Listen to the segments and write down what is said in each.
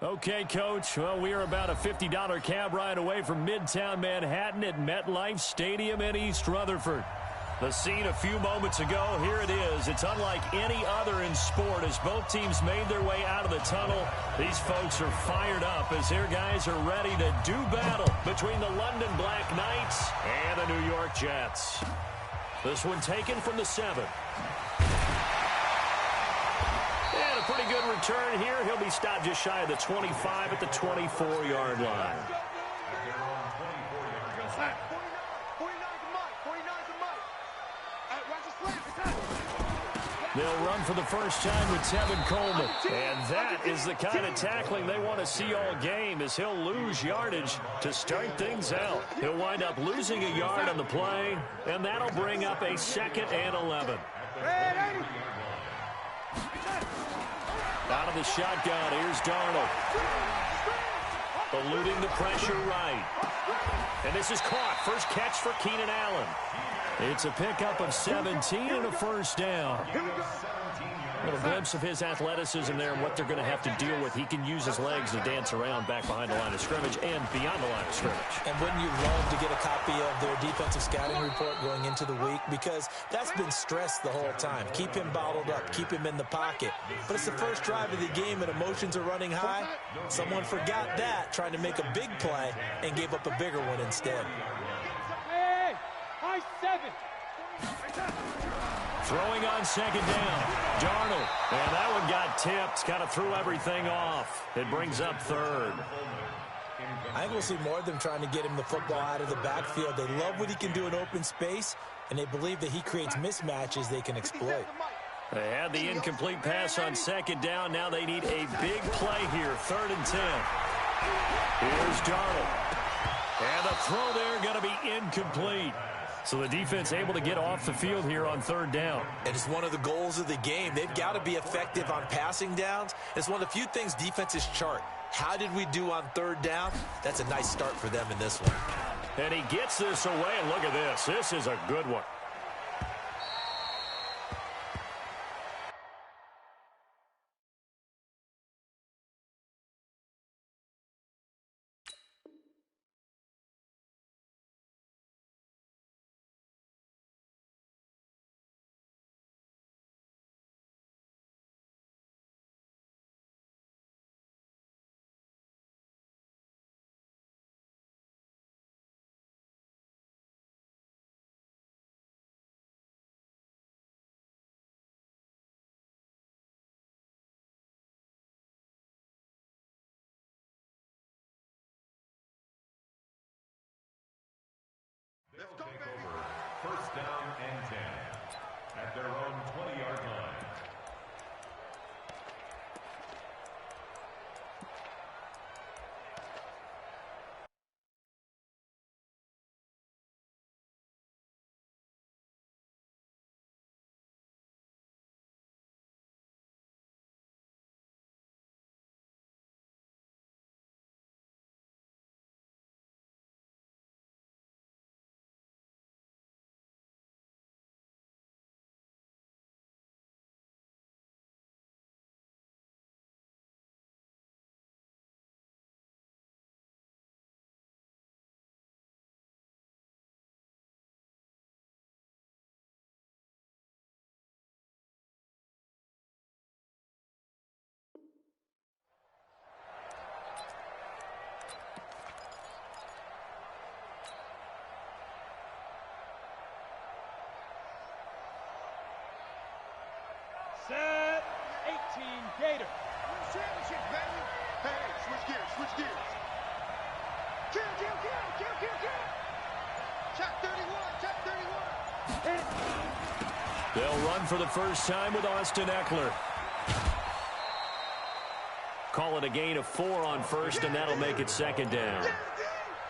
Okay, Coach. Well, we are about a $50 cab ride away from Midtown Manhattan at MetLife Stadium in East Rutherford. The scene a few moments ago, here it is. It's unlike any other in sport as both teams made their way out of the tunnel. These folks are fired up as their guys are ready to do battle between the London Black Knights and the New York Jets. This one taken from the 7. And a pretty good return here. He'll be stopped just shy of the 25 at the 24-yard line. They'll run for the first time with Tevin Coleman. And that is the kind of tackling they want to see all game as he'll lose yardage to start things out. He'll wind up losing a yard on the play, and that'll bring up a 2nd and 11. Out of the shotgun, here's Darnold. Eluding the pressure right. And this is caught. First catch for Keenan Allen. It's a pickup of 17 and a first down. A little glimpse of his athleticism there and what they're going to have to deal with. He can use his legs to dance around back behind the line of scrimmage and beyond the line of scrimmage. And wouldn't you love to get a copy of their defensive scouting report going into the week? Because that's been stressed the whole time. Keep him bottled up. Keep him in the pocket. But it's the first drive of the game and emotions are running high. Someone forgot that, trying to make a big play and gave up a bigger one instead. High 7. Throwing on 2nd down. Darnold. And that one got tipped. Kind of threw everything off. It brings up 3rd. I think we'll see more of them trying to get him the football out of the backfield. They love what he can do in open space, and they believe that he creates mismatches they can exploit. They had the incomplete pass on 2nd down. Now they need a big play here. 3rd and 10. Here's Darnold. And the throw there going to be incomplete. So the defense able to get off the field here on 3rd down. And it's one of the goals of the game. They've got to be effective on passing downs. It's one of the few things defenses chart. How did we do on 3rd down? That's a nice start for them in this one. And he gets this away, and look at this. This is a good one. They'll take over 1st down and 10 at their own 20-yard line. Set 18 Gator. Championship, baby. Hey, switch gears, switch gears. Kill. Check 31, check 31. They'll run for the first time with Austin Eckler. Call it a gain of 4 on 1st, and that'll make it 2nd down.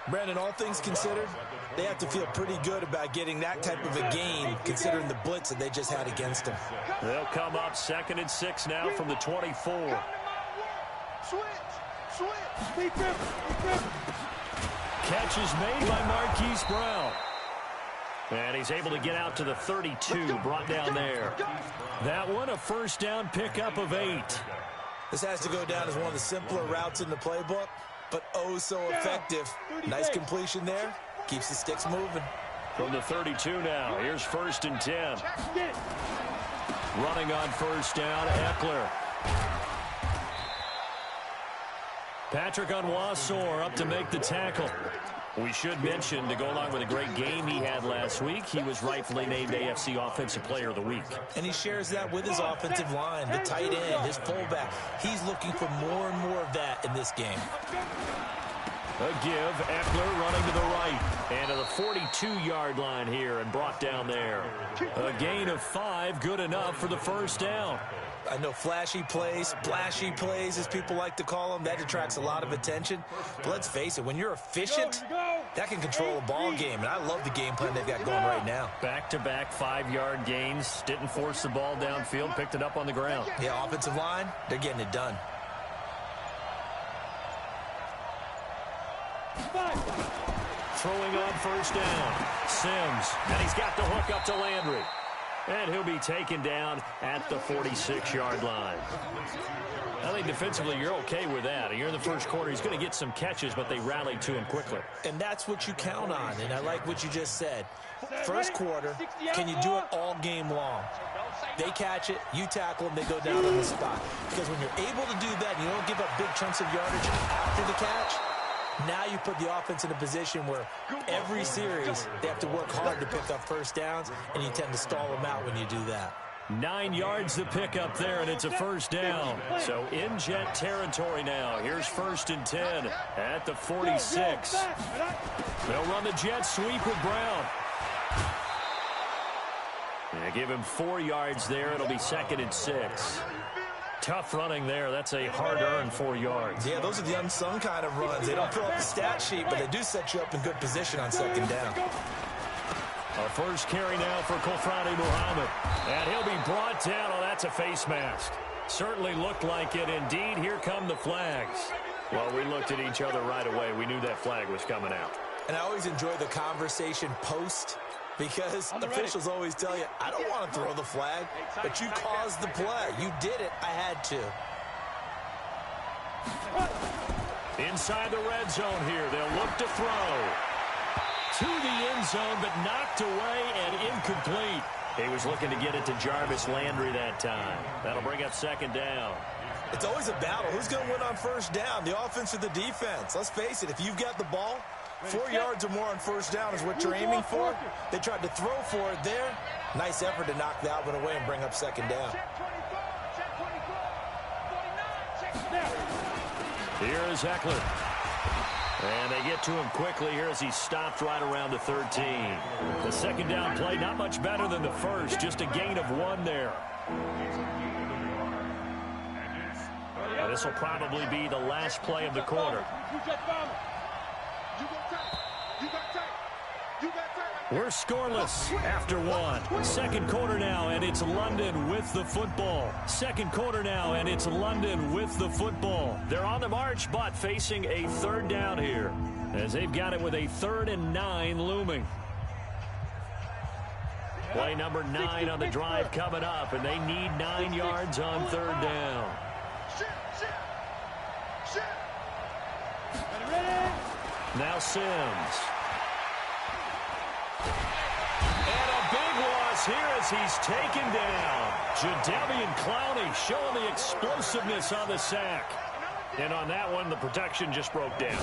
Brandon, all things considered, they have to feel pretty good about getting that type of a gain, considering the blitz that they just had against them. They'll come up 2nd and 6 now from the 24. Switch. Catch is made by Marquise Brown. And he's able to get out to the 32, brought down there. That one, a first down pickup of 8. This has to go down as one of the simpler routes in the playbook, but oh so effective. Nice completion there. Keeps the sticks moving. From the 32 now, here's 1st and 10. Running on 1st down, Eckler. Patrick Onwuasor up to make the tackle. We should mention, to go along with a great game he had last week, he was rightfully named AFC Offensive Player of the Week. And he shares that with his offensive line, the tight end, his fullback. He's looking for more and more of that in this game. A give, Eckler running to the right. And to the 42-yard line here and brought down there. A gain of 5, good enough for the 1st down. I know flashy plays, splashy plays, as people like to call them, that attracts a lot of attention. But let's face it, when you're efficient, that can control a ball game. And I love the game plan they've got going right now. Back-to-back 5-yard gains. Didn't force the ball downfield, picked it up on the ground. Yeah, offensive line, they're getting it done. Throwing on 1st down. Sims, and he's got the hook up to Landry. And he'll be taken down at the 46-yard line. I think defensively you're okay with that. You're in the 1st quarter. He's going to get some catches, but they rallied to him quickly. And that's what you count on, and I like what you just said. 1st quarter, can you do it all game long? They catch it, you tackle them, they go down on the spot. Because when you're able to do that and you don't give up big chunks of yardage after the catch, now you put the offense in a position where every series they have to work hard to pick up 1st downs, and you tend to stall them out when you do that. 9 yards to pick up there, and it's a 1st down. So in Jet territory now. Here's 1st and 10 at the 46. They'll run the jet sweep with Brown. They give him 4 yards there. It'll be 2nd and 6. Tough running there. That's a hard-earned 4 yards. Yeah, those are the unsung kind of runs. They don't fill up the stat sheet, but they do set you up in good position on 2nd down. Our 1st carry now for Kofrani Muhammad. And he'll be brought down. Oh, that's a face mask. Certainly looked like it. Indeed, here come the flags. Well, we looked at each other right away. We knew that flag was coming out. And I always enjoy the conversation post, because officials always tell you, I don't want to throw the flag, but you caused the play. You did it. I had to. Inside the red zone here. They'll look to throw. To the end zone, but knocked away and incomplete. He was looking to get it to Jarvis Landry that time. That'll bring up 2nd down. It's always a battle. Who's going to win on 1st down, the offense or the defense? Let's face it, if you've got the ball, 4 yards or more on 1st down is what you're aiming for. They tried to throw for it there. Nice effort to knock that one away and bring up 2nd down. Here is Eckler. And they get to him quickly here as he stopped right around the 13. The 2nd down play, not much better than the 1st. Just a gain of 1 there. And this will probably be the last play of the quarter. We're scoreless after 1. 2nd quarter now, and it's London with the football. 2nd quarter now, and it's London with the football. They're on the march, but facing a 3rd down here, as they've got it with a 3rd and 9 looming. Play number 9 on the drive coming up, and they need 9 yards on 3rd down. Now Sims. And a big loss here as he's taken down. Jadeveon Clowney showing the explosiveness on the sack. And on that one, the protection just broke down.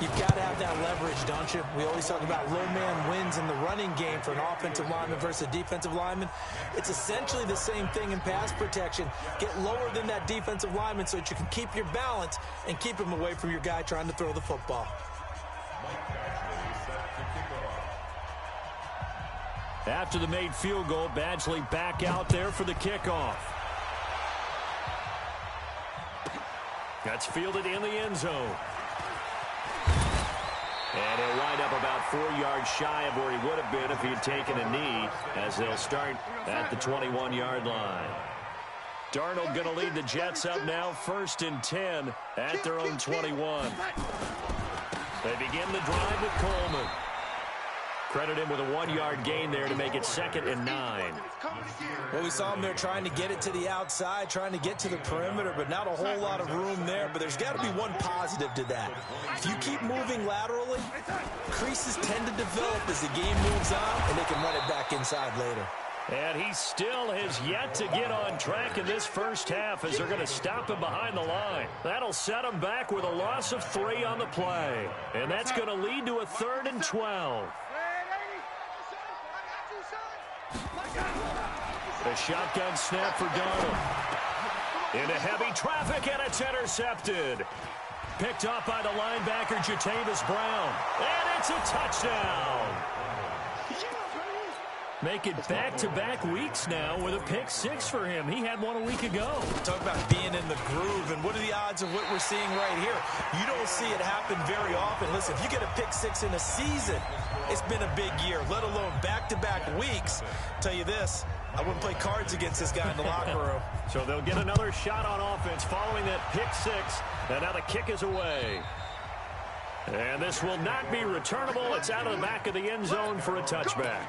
You've got to have that leverage, don't you? We always talk about low man wins in the running game for an offensive lineman versus a defensive lineman. It's essentially the same thing in pass protection. Get lower than that defensive lineman so that you can keep your balance and keep him away from your guy trying to throw the football. After the made field goal, Badgley back out there for the kickoff. That's fielded in the end zone. And he'll wind up about 4 yards shy of where he would have been if he had taken a knee, as they'll start at the 21-yard line. Darnold going to lead the Jets up now, 1st and 10 at their own 21. They begin the drive with Coleman. Credit him with a 1-yard gain there to make it 2nd and 9. Well, we saw him there trying to get it to the outside, trying to get to the perimeter, but not a whole lot of room there. But there's got to be one positive to that. If you keep moving laterally, creases tend to develop as the game moves on, and they can run it back inside later. And he still has yet to get on track in this first half as they're going to stop him behind the line. That'll set him back with a loss of 3 on the play. And that's going to lead to a 3rd and 12. The shotgun snap for Darnold. Into heavy traffic, and it's intercepted. Picked up by the linebacker, Jatavis Brown. And it's a touchdown. Make it back-to-back weeks now with a pick-6 for him. He had one a week ago. Talk about being in the groove, and what are the odds of what we're seeing right here? You don't see it happen very often. Listen, if you get a pick-6 in a season, it's been a big year, let alone back-to-back weeks. Tell you this, I wouldn't play cards against this guy in the locker room. So they'll get another shot on offense following that pick-6, and now the kick is away. And this will not be returnable. It's out of the back of the end zone for a touchback.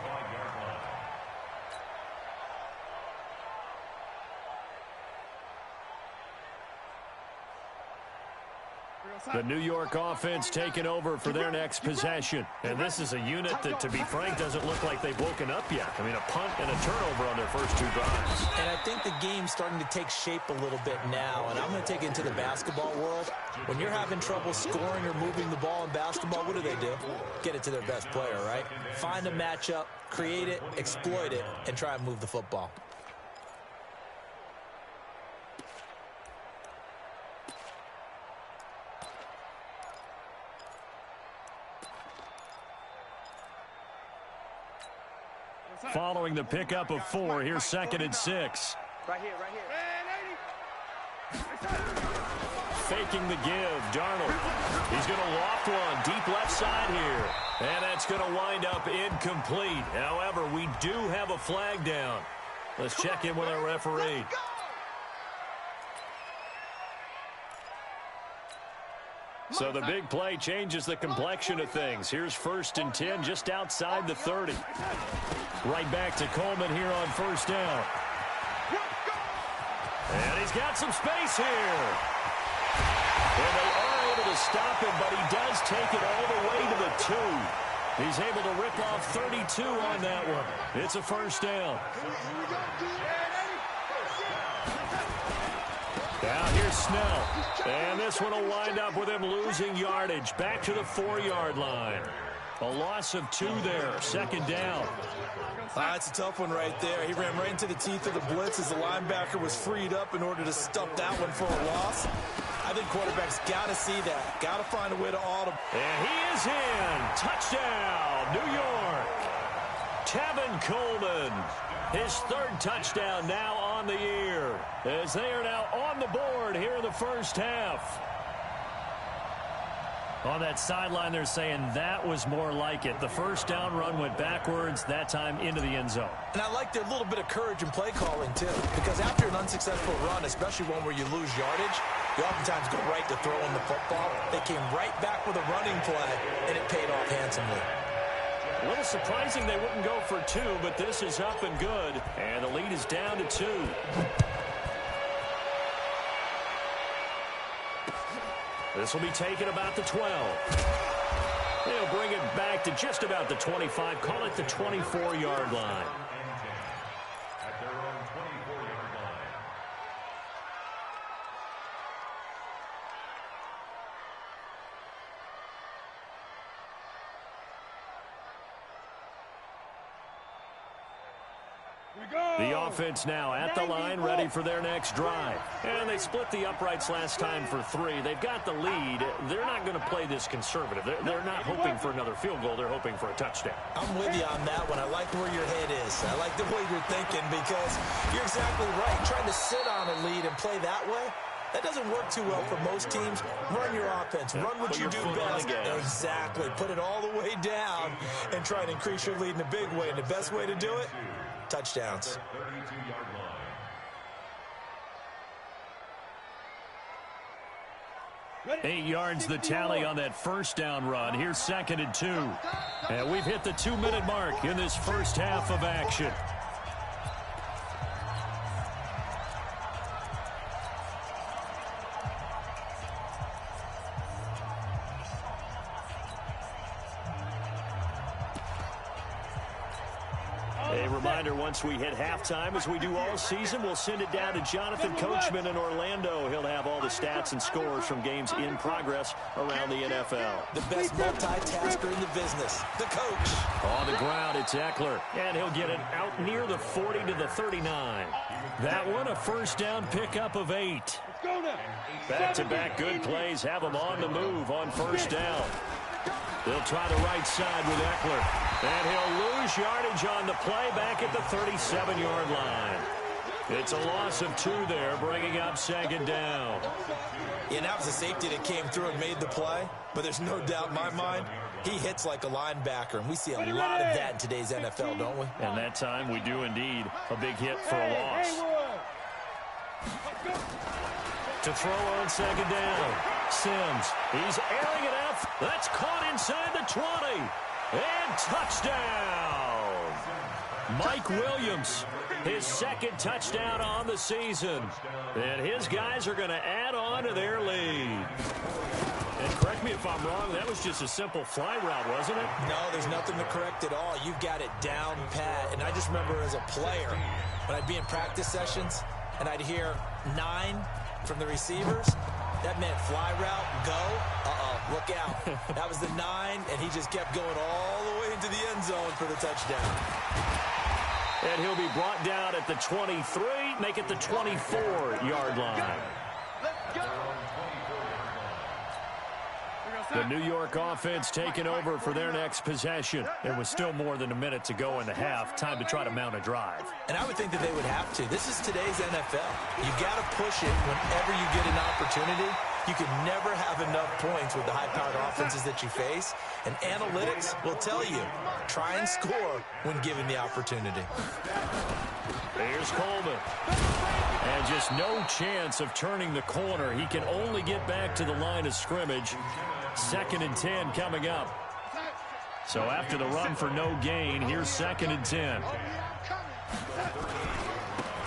The New York offense taking over for their next possession. And this is a unit that, to be frank, doesn't look like they've woken up yet. I mean, a punt and a turnover on their first 2 drives. And I think the game's starting to take shape a little bit now. And I'm going to take it into the basketball world. When you're having trouble scoring or moving the ball in basketball, what do? Get it to their best player, right? Find a matchup, create it, exploit it, and try and move the football. Following the pickup of 4, here's 2nd and 6. Right here. Faking the give, Darnold. He's going to loft one deep left side here. And that's going to wind up incomplete. However, we do have a flag down. Let's check in with our referee. So the big play changes the complexion of things. Here's 1st and 10 just outside the 30. Right back to Coleman here on 1st down. And he's got some space here. And they are able to stop him, but he does take it all the way to the 2. He's able to rip off 32 on that one. It's a 1st down. Now here's Snell. And this one will wind up with him losing yardage. Back to the 4-yard line. A loss of 2 there. 2nd down. That's a tough one right there. He ran right into the teeth of the blitz as the linebacker was freed up in order to stuff that one for a loss. I think quarterbacks got to see that. Got to find a way to audible. And he is in. Touchdown, New York. Tevin Coleman. His 3rd touchdown now on the year, as they are now on the board here in the first half. On that sideline, they're saying that was more like it. The 1st down run went backwards, that time into the end zone. And I like their little bit of courage in play calling, too, because after an unsuccessful run, especially one where you lose yardage, you oftentimes go right to throwing the football. They came right back with a running play, and it paid off handsomely. A little surprising they wouldn't go for 2, but this is up and good. And the lead is down to 2. This will be taken about the 12. They'll bring it back to just about the 25. Call it the 24-yard line. At their own 24-yard line. The offense now at the line, ready for their next drive. And they split the uprights last time for 3. They've got the lead. They're not going to play this conservative. They're not hoping for another field goal. They're hoping for a touchdown. I'm with you on that one. I like where your head is. I like the way you're thinking, because you're exactly right. Trying to sit on a lead and play that way, that doesn't work too well for most teams. Run your offense. Run what you do best. Exactly. Put it all the way down and try and increase your lead in a big way. And the best way to do it, touchdowns. 32-yard line. 8 yards the tally on that first down run. Here's 2nd and 2. And we've hit the 2-minute mark in this first half of action. A reminder, once we hit halftime, as we do all season, we'll send it down to Jonathan Coachman in Orlando. He'll have all the stats and scores from games in progress around the NFL. The best multitasker in the business, the coach. On the ground, it's Eckler, and he'll get it out near the 40 to the 39. That one, a first down pickup of 8. Let's go now. Back-to-back good plays have them on the move on first down. They'll try the right side with Eckler. And he'll lose yardage on the play back at the 37-yard line. It's a loss of 2 there, bringing up 2nd down. Yeah, that was a safety that came through and made the play. But there's no doubt in my mind, he hits like a linebacker. And we see a lot of that in today's NFL, don't we? And that time we do indeed. A big hit for a loss. To throw on 2nd down. Sims, he's airing it out. That's caught inside the 20. And touchdown. Mike Williams, his 2nd touchdown on the season. And his guys are going to add on to their lead. And correct me if I'm wrong, that was just a simple fly route, wasn't it? No, there's nothing to correct at all. You've got it down pat. And I just remember as a player, when I'd be in practice sessions, and I'd hear 9 from the receivers, that meant fly route, go, look out. That was the 9, and he just kept going all the way into the end zone for the touchdown. And he'll be brought down at the 23, make it the 24-yard line. Let's go. The New York offense taking over for their next possession. There was still more than a minute to go in the half. Time to try to mount a drive. And I would think that they would have to. This is today's NFL. You got to push it whenever you get an opportunity. You can never have enough points with the high-powered offenses that you face. And analytics will tell you, try and score when given the opportunity. Here's Coleman. And just no chance of turning the corner. He can only get back to the line of scrimmage. 2nd and 10 coming up. So after the run for no gain, here's 2nd and 10.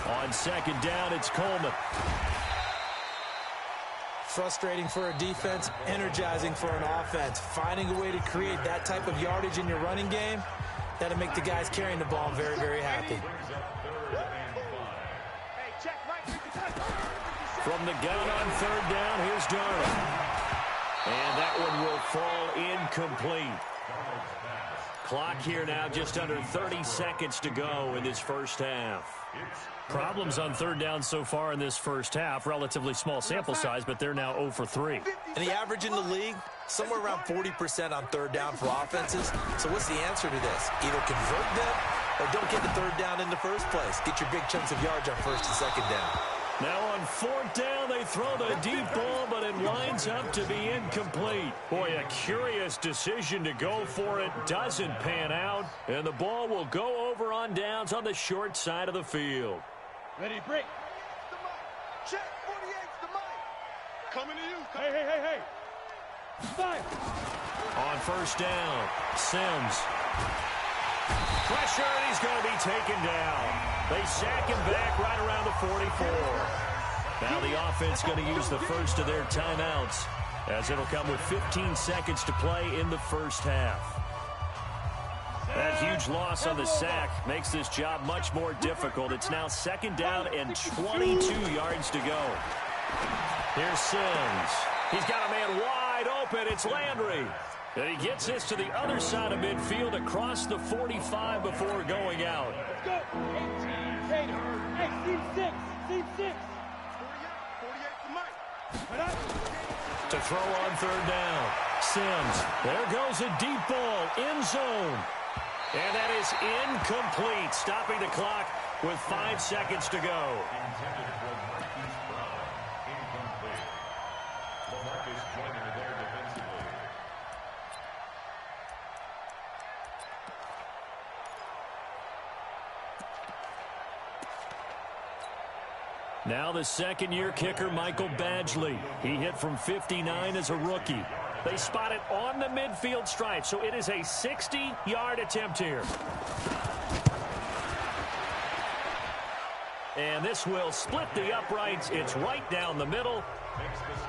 On 2nd down, it's Coleman. Frustrating for a defense, energizing for an offense. Finding a way to create that type of yardage in your running game, that'll make the guys carrying the ball very, very happy. From the gun on 3rd down, here's Darnold. And that one will fall incomplete. Clock here now, just under 30 seconds to go in this first half. Problems on 3rd down so far in this first half. Relatively small sample size, but they're now 0 for 3. And the average in the league, somewhere around 40% on 3rd down for offenses. So what's the answer to this? Either convert them or don't get the 3rd down in the first place. Get your big chunks of yards on 1st and 2nd down. Now on 4th down, they throw the deep ball, but it lines up to be incomplete. Boy, a curious decision to go for it. Doesn't pan out, and the ball will go over on downs on the short side of the field. Ready, break. Check, 48's the mic. Coming to you. Hey. Fire. On 1st down, Sims. Pressure, and he's going to be taken down. They sack him back right around the 44. Now the offense going to use the first of their timeouts, as it'll come with 15 seconds to play in the first half. That huge loss on the sack makes this job much more difficult. It's now 2nd down and 22 yards to go. Here's Sims. He's got a man wide open. It's Landry. And he gets this to the other side of midfield across the 45 before going out. Let's go. 18 Gator. Hey, C6. 48's the mic. To throw on 3rd down. Sims. There goes a deep ball. End zone. And that is incomplete. Stopping the clock with 5 seconds to go. Now the second-year kicker, Michael Badgley. He hit from 59 as a rookie. They spot it on the midfield stripe, so it is a 60-yard attempt here. And this will split the uprights. It's right down the middle.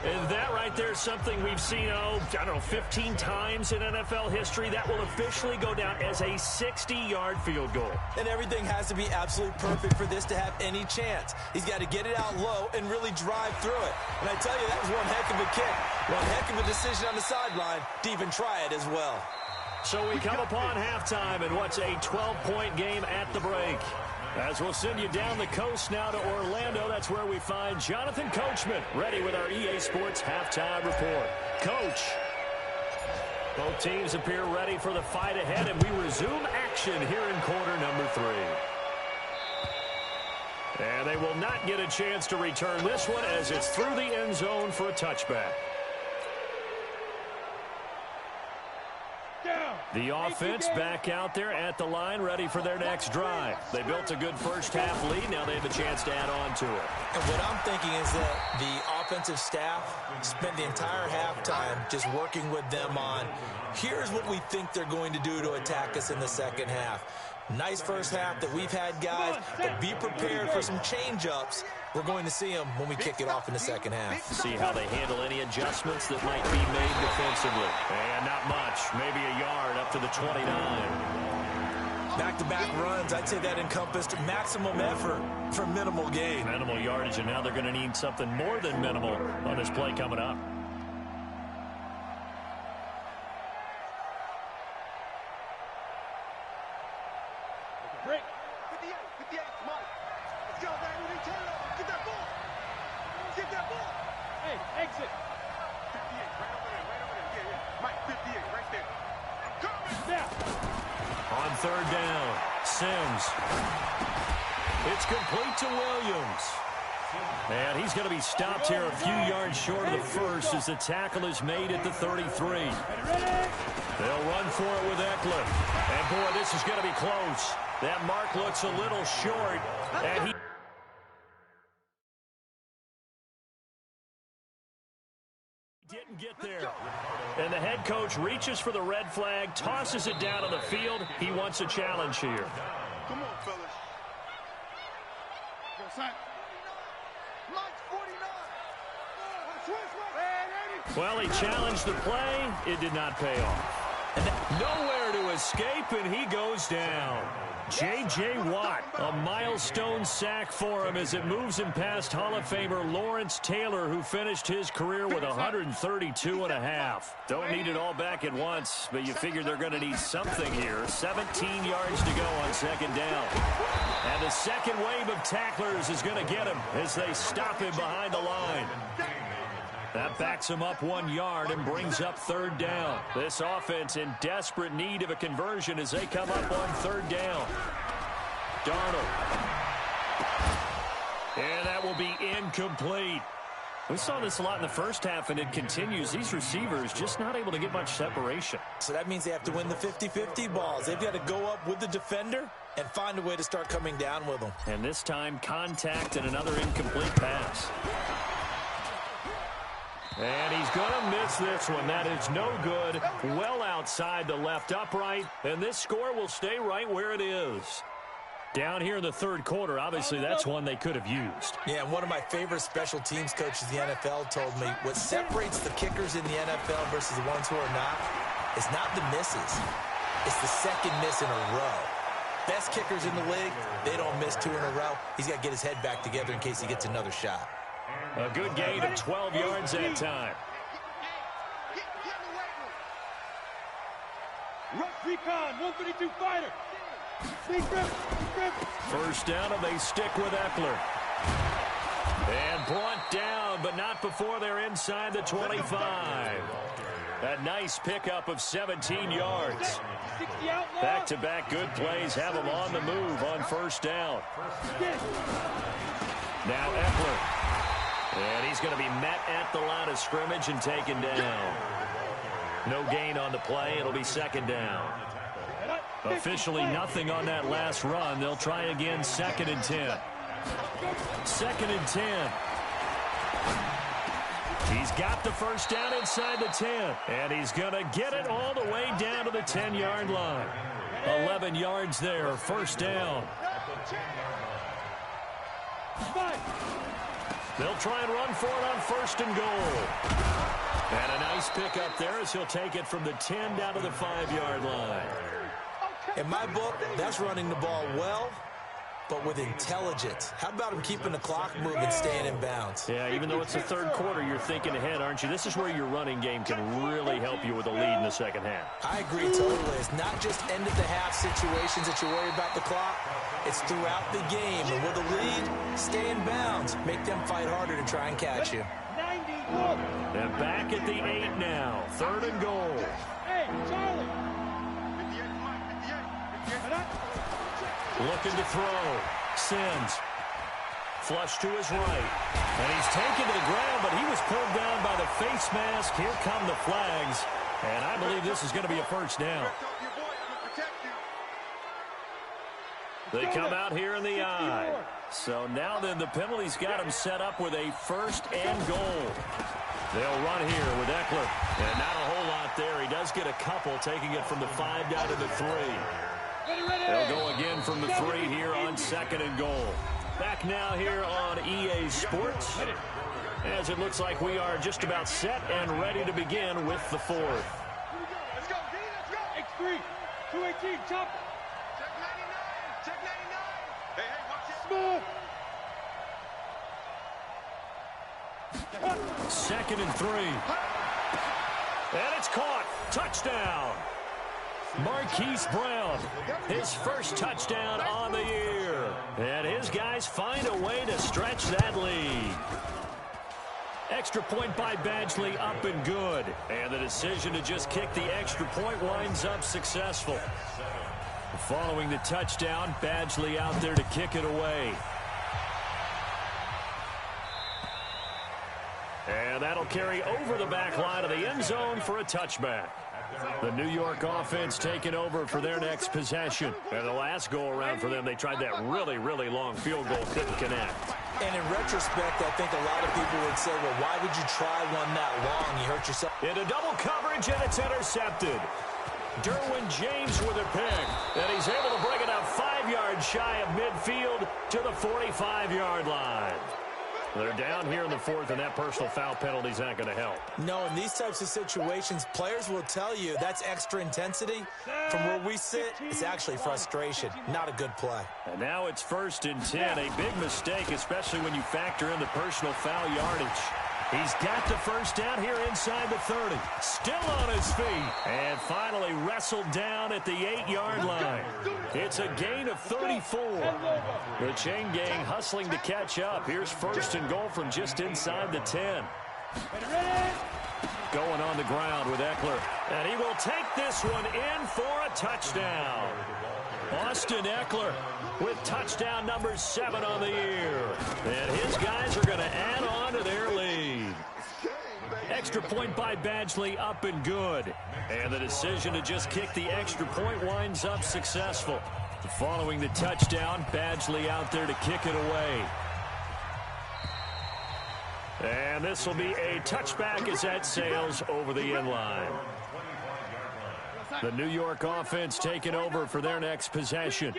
And that right there is something we've seen, 15 times in NFL history. That will officially go down as a 60-yard field goal. And everything has to be absolutely perfect for this to have any chance. He's got to get it out low and really drive through it. And I tell you, that was one heck of a kick. One heck of a decision on the sideline to even try it as well. So we come upon halftime in what's a 12-point game at the break. As we'll send you down the coast now to Orlando, that's where we find Jonathan Coachman ready with our EA Sports halftime report. Coach, both teams appear ready for the fight ahead, and we resume action here in quarter number 3. And they will not get a chance to return this one as it's through the end zone for a touchback. The offense back out there at the line, ready for their next drive. They built a good first-half lead. Now they have a chance to add on to it. And what I'm thinking is that the offensive staff spent the entire halftime just working with them on, here's what we think they're going to do to attack us in the second half. Nice first half that we've had, guys, but be prepared for some change-ups. We're going to see them when we kick it off in the second half. See how they handle any adjustments that might be made defensively. And not much, maybe a yard up to the 29. Back-to-back runs, I'd say that encompassed maximum effort for minimal gain. Minimal yardage, and now they're going to need something more than minimal on this play coming up. Break. 58, 58, Mike. Let's go, baby. We turn it over. Get that ball. Get that ball. Hey, exit. 58, right over there, right over there. Yeah, yeah. Mike, 58, right there. I'm coming. Now. On third down, Sims. It's complete to Williams. And he's going to be stopped here a few yards short of the first as the tackle is made at the 33. They'll run for it with Eckler. And, boy, this is going to be close. That mark looks a little short. And he didn't get there. And the head coach reaches for the red flag, tosses it down on the field. He wants a challenge here. Come on, fellas. Go, son. Mike's 49. Well, he challenged the play. It did not pay off. Nowhere to escape, and he goes down. J.J. Watt, a milestone sack for him as it moves him past Hall of Famer Lawrence Taylor, who finished his career with 132.5. Don't need it all back at once, but you figure they're going to need something here. 17 yards to go on second down. And the second wave of tacklers is going to get him as they stop him behind the line. That backs him up 1 yard and brings up third down. This offense in desperate need of a conversion as they come up on third down. Darnold. And that will be incomplete. We saw this a lot in the first half, and it continues. These receivers just not able to get much separation. So that means they have to win the 50-50 balls. They've got to go up with the defender and find a way to start coming down with them. And this time, contact and another incomplete pass. And he's going to miss this one. That is no good. Well outside the left upright. And this score will stay right where it is. Down here in the third quarter, obviously that's one they could have used. Yeah, one of my favorite special teams coaches in the NFL told me what separates the kickers in the NFL versus the ones who are not is not the misses. It's the second miss in a row. Best kickers in the league, they don't miss 2 in a row. He's got to get his head back together in case he gets another shot. A good gain of 12 yards that time. Rush recon, 152 fighter. First down, and they stick with Eckler. And brought down, but not before they're inside the 25. A nice pickup of 17 yards. Back-to-back good plays have them on the move on first down. Now Eckler. And he's going to be met at the line of scrimmage and taken down. No gain on the play. It'll be second down. Officially nothing on that last run. They'll try again, 2nd and 10. 2nd and 10. He's got the first down inside the 10. And he's going to get it all the way down to the 10-yard line. 11 yards there, first down. They'll try and run for it on 1st and goal. And a nice pickup there as he'll take it from the 10 down to the 5-yard line. In my book, that's running the ball well, but with intelligence. How about him keeping the clock moving, staying in bounds? Yeah, even though it's the 3rd quarter, you're thinking ahead, aren't you? This is where your running game can really help you with a lead in the 2nd half. I agree totally. It's not just end-of-the-half situations that you worry about the clock. It's throughout the game. And with a lead, stay in bounds. Make them fight harder to try and catch you. And back at the 8 now. 3rd and goal. Hey, Charlie. Looking to throw. Sends. Flush to his right. And he's taken to the ground, but he was pulled down by the face mask. Here come the flags. And I believe this is going to be a first down. They come out here in the eye. So now then the penalty's got him set up with a 1st and goal. They'll run here with Eckler. And not a whole lot there. He does get a couple, taking it from the 5 down to the 3. They'll go again from the 3 here on 2nd and goal. Back now here on EA Sports, as it looks like we are just about set and ready to begin with the 4th. Let's go, D, let's go. X3, 218, chop. Check 99, check 99. Hey, watch it. Smooth. 2nd and 3. And it's caught. Touchdown. Marquise Brown, his first touchdown on the year. And his guys find a way to stretch that lead. Extra point by Badgley, up and good. And the decision to just kick the extra point winds up successful. Following the touchdown, Badgley out there to kick it away. And that'll carry over the back line of the end zone for a touchback. The New York offense taking over for their next possession. And the last go-around for them, they tried that really, really long field goal, couldn't connect. And in retrospect, I think a lot of people would say, well, why would you try one that long? You hurt yourself. Into double coverage, and it's intercepted. Derwin James with a pick. And he's able to bring it out 5 yards shy of midfield to the 45-yard line. They're down here in the 4th, and that personal foul penalty is not going to help. No, in these types of situations, players will tell you that's extra intensity. From where we sit, it's actually frustration. Not a good play. And now it's 1st and 10. A big mistake, especially when you factor in the personal foul yardage. He's got the first down here inside the 30. Still on his feet. And finally wrestled down at the 8-yard line. It's a gain of 34. The chain gang hustling to catch up. Here's 1st and goal from just inside the 10. Going on the ground with Eckler. And he will take this one in for a touchdown. Austin Eckler with touchdown number 7 on the year. And his guys are going to add on to their lead. Extra point by Badgley, up and good. And the decision to just kick the extra point winds up successful. Following the touchdown, Badgley out there to kick it away. And this will be a touchback as that sails over the end line. The New York offense taking over for their next possession.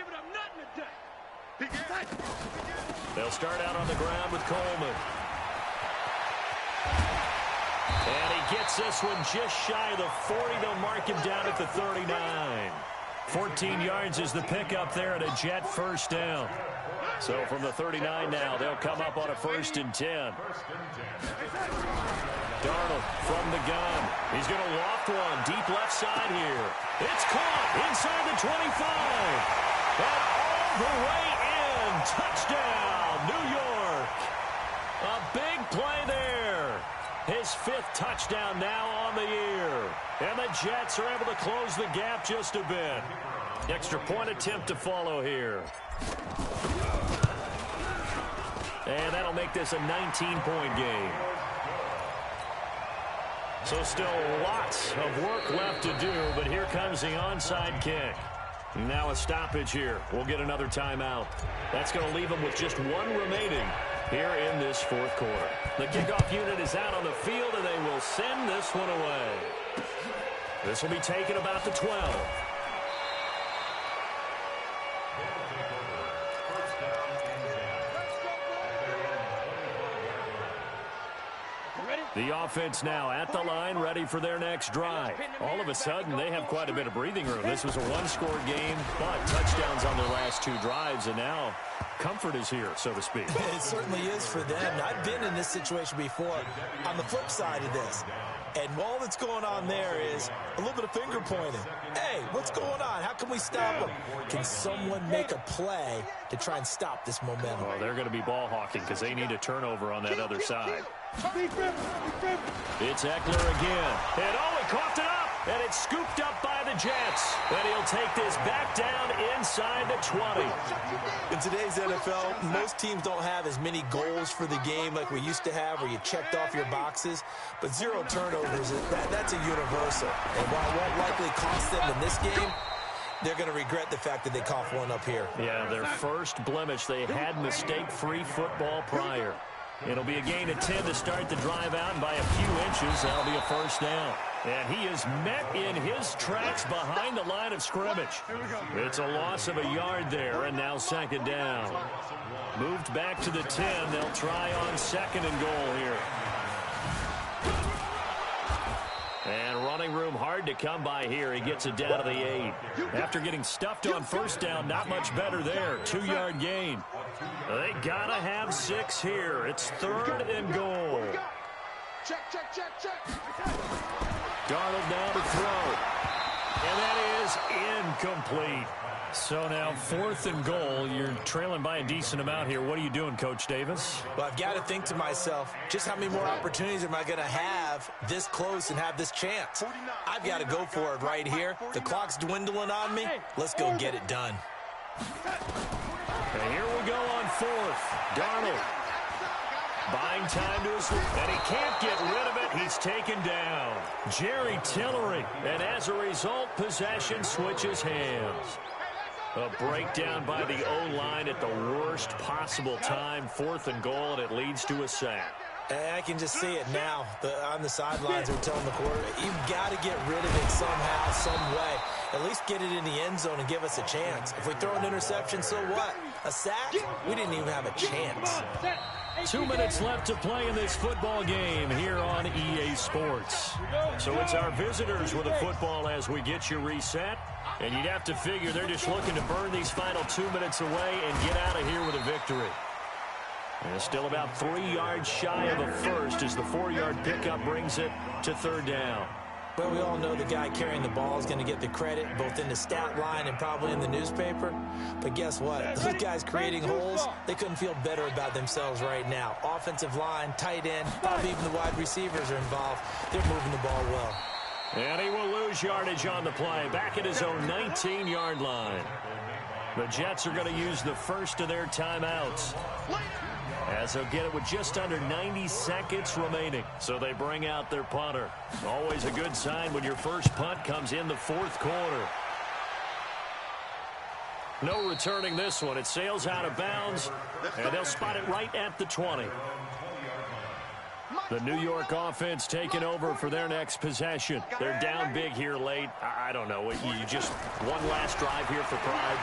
They'll start out on the ground with Coleman. And he gets this one just shy of the 40. They'll mark him down at the 39. 14 yards is the pickup there at a Jet first down. So from the 39 now, they'll come up on a 1st and 10. Darnold from the gun. He's going to loft one deep left side here. It's caught inside the 25. And all the way in. Touchdown, New York. A big play there. His 5th touchdown now on the year. And the Jets are able to close the gap just a bit. Extra point attempt to follow here. And that'll make this a 19-point game. So still lots of work left to do, but here comes the onside kick. Now a stoppage here. We'll get another timeout. That's going to leave them with just one remaining here in this fourth quarter. The kickoff unit is out on the field, and they will send this one away. This will be taken about the 12. The offense now at the line, ready for their next drive. All of a sudden, they have quite a bit of breathing room. This was a one-score game, but touchdowns on their last two drives, and now comfort is here, so to speak. It certainly is for them. I've been in this situation before on the flip side of this. And all that's going on there is a little bit of finger pointing. Hey, what's going on? How can we stop them? Can someone make a play to try and stop this momentum? Oh, they're going to be ball hawking because they need a turnover on that other side. It's Eckler again. And he coughed it up. And it's scooped up by the Jets. And he'll take this back down inside the 20. In today's NFL, most teams don't have as many goals for the game like we used to have where you checked off your boxes. But 0 turnovers, that's a universal. And while it won't likely cost them in this game, they're going to regret the fact that they coughed one up here. Yeah, their first blemish. They had mistake-free football prior. It'll be a gain of 10 to start the drive out, and by a few inches, that'll be a first down. And he is met in his tracks behind the line of scrimmage. It's a loss of a yard there, and now second down. Moved back to the 10. They'll try on second and goal here. And running room hard to come by here. He gets it down to the 8. After getting stuffed on first down, not much better there. 2-yard gain. They gotta have 6 here. It's third and goal. Darnold now to throw. And that is incomplete. So now 4th and goal. You're trailing by a decent amount here. What are you doing, Coach Davis? Well, I've got to think to myself, just how many more opportunities am I going to have this close and have this chance? I've got to go for it right here. The clock's dwindling on me. Let's go get it done. And here we go on 4th. Darnold buying time to his, and he can't get rid of it. He's taken down. Jerry Tillery, and as a result, possession switches hands. A breakdown by the O-line at the worst possible time. 4th and goal, and it leads to a sack. And I can just see it now. On the sidelines, they're telling the quarterback, you've got to get rid of it somehow, some way. At least get it in the end zone and give us a chance. If we throw an interception, so what? A sack? We didn't even have a chance. 2 minutes left to play in this football game here on EA Sports. So it's our visitors with a football as we get you reset. And you'd have to figure they're just looking to burn these final 2 minutes away and get out of here with a victory. And it's still about 3 yards shy of a first as the 4-yard pickup brings it to 3rd down. Well, we all know the guy carrying the ball is going to get the credit, both in the stat line and probably in the newspaper. But guess what? Those guys creating holes, they couldn't feel better about themselves right now. Offensive line, tight end, probably even the wide receivers are involved. They're moving the ball well. And he will lose yardage on the play, back at his own 19-yard line. The Jets are going to use the first of their timeouts, as they'll get it with just under 90 seconds remaining. So they bring out their punter. Always a good sign when your first punt comes in the 4th quarter. No returning this one. It sails out of bounds, and they'll spot it right at the 20. The New York offense taking over for their next possession. They're down big here late. I don't know. You just one last drive here for pride.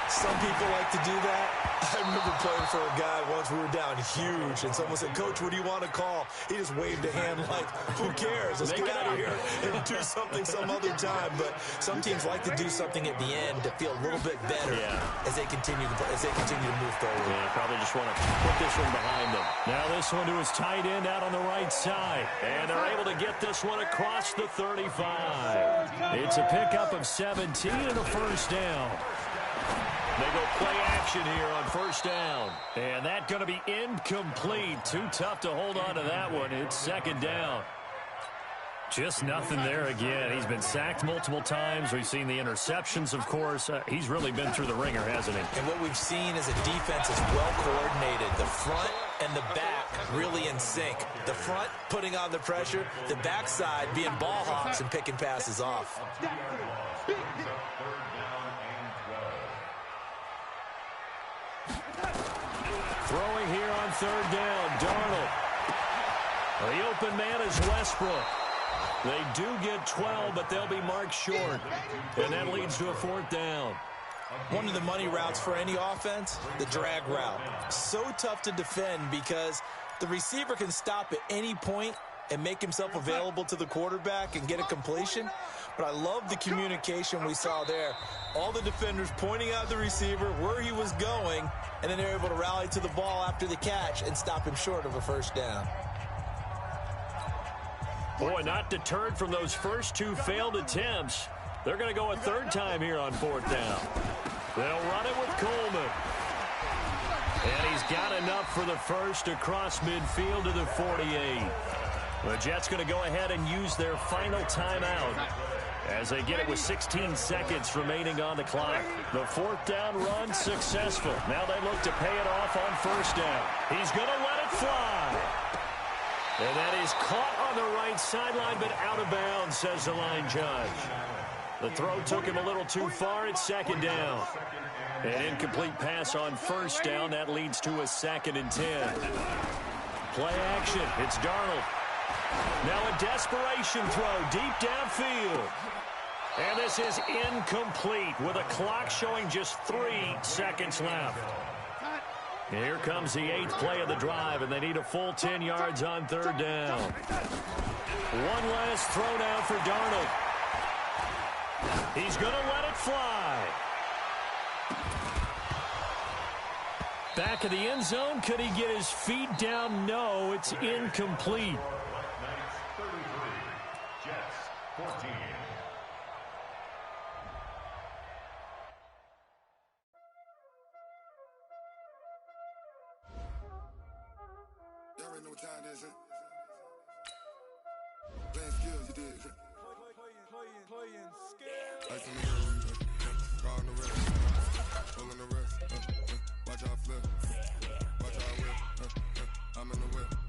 Some people like to do that. I remember playing for a guy once. We were down huge, and someone said, Coach, what do you want to call? He just waved a hand like, who cares? Let's get out of here and do something some other time. But some teams like to do something at the end to feel a little bit better as they continue to move forward. Yeah, probably just want to put this one behind them. Now this one to his tight end out on the right side. And they're able to get this one across the 35. It's a pickup of 17 and a first down. They go play action here on first down. And that's going to be incomplete. Too tough to hold on to that one. It's second down. Just nothing there again. He's been sacked multiple times. We've seen the interceptions, of course. He's really been through the ringer, hasn't he? And what we've seen is a defense is well coordinated. The front and the back really in sync. The front putting on the pressure. The backside being ball hawks and picking passes off. Throwing here on third down, Darnold. The open man is Westbrook. They do get 12, but they'll be marked short. And that leads to a fourth down. One of the money routes for any offense, the drag route. So tough to defend because the receiver can stop at any point and make himself available to the quarterback and get a completion. But I love the communication we saw there. All the defenders pointing out the receiver, where he was going, and then they're able to rally to the ball after the catch and stop him short of a first down. Boy, not deterred from those first two failed attempts. They're going to go a third time here on fourth down. They'll run it with Coleman. And he's got enough for the first across midfield to the 48. The Jets going to go ahead and use their final timeout as they get it with 16 seconds remaining on the clock. The fourth down run successful. Now they look to pay it off on first down. He's going to let it fly. And that is caught on the right sideline, but out of bounds, says the line judge. The throw took him a little too far. It's second down. An incomplete pass on first down. That leads to a 2nd and 10. Play action. It's Darnold. Now a desperation throw deep downfield. And this is incomplete with a clock showing just 3 seconds left. Here comes the 8th play of the drive, and they need a full 10 yards on third down. One last throw now for Darnold. He's going to let it fly. Back of the end zone. Could he get his feet down? No, it's incomplete. Jets 14. Y'all already know what time it is, huh? Playing skills, you did. Playing skills. Ice on the wrist, car on the wrist, pulling the wrist, watch out flip, watch out whip, I'm in the whip.